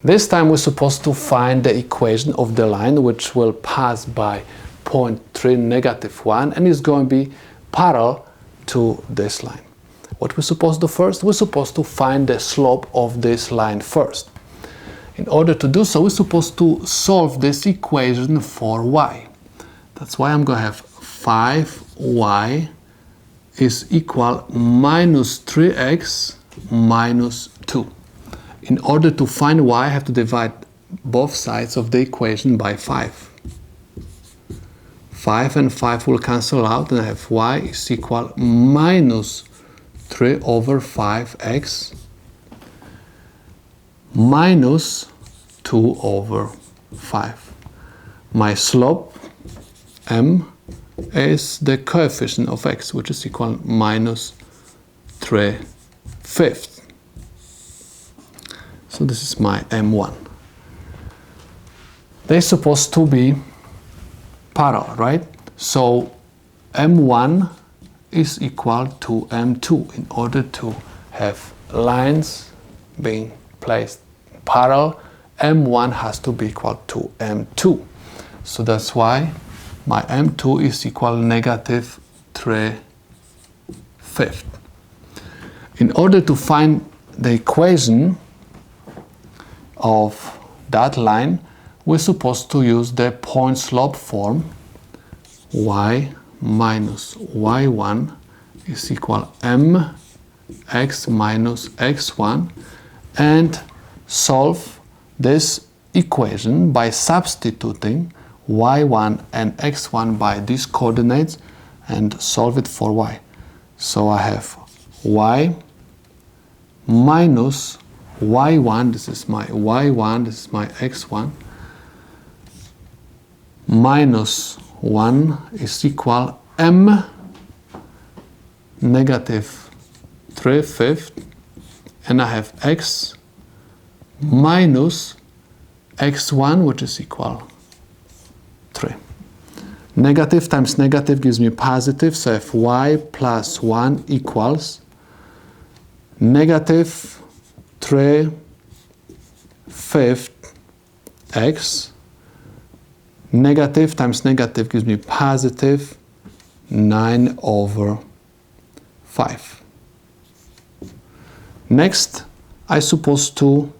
This time we're supposed to find the equation of the line which will pass by point 3, -1, and is going to be parallel to this line. What we're supposed to do first? We're supposed to find the slope of this line first. In order to do so, we're supposed to solve this equation for y. That's why I'm going to have 5y is equal minus 3x minus 2. In order to find y, I have to divide both sides of the equation by 5. 5 and 5 will cancel out, and I have y is equal minus 3 over 5x minus 2 over 5. My slope, m, is the coefficient of x, which is equal minus 3/5. So this is my m1. They're supposed to be parallel, right? So m1 is equal to m2. In order to have lines being placed parallel, m1 has to be equal to m2. So that's why my m2 is equal negative 3/5. In order to find the equation of that line, we're supposed to use the point slope form. Y minus y1 is equal mx minus x1, and solve this equation by substituting y1 and x1 by these coordinates and solve it for y. So I have y minus y1, this is my y1, this is my x1, minus 1 is equal m negative 3/5, and I have x minus x1, which is equal 3. Negative times negative gives me positive, so I have y plus 1 equals negative 3/5 x. Negative times negative gives me positive 9 over 5. Next, I'm supposed to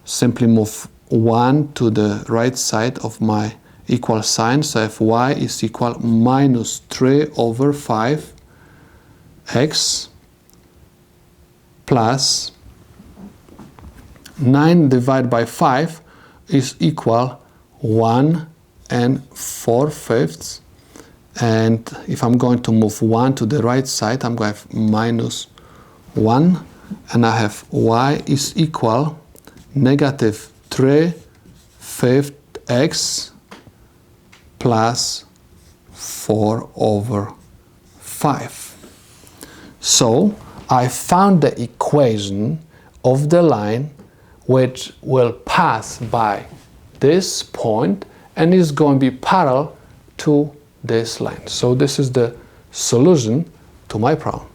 simply move 1 to the right side of my equal sign. So I have y is equal minus 3 over 5 x plus 9 divided by 5 is equal 1 and 4/5. And if I'm going to move 1 to the right side, I'm going to have minus 1, and I have y is equal negative 3/5 x plus 4 over 5. So I found the equation of the line which will pass by this point and is going to be parallel to this line. So this is the solution to my problem.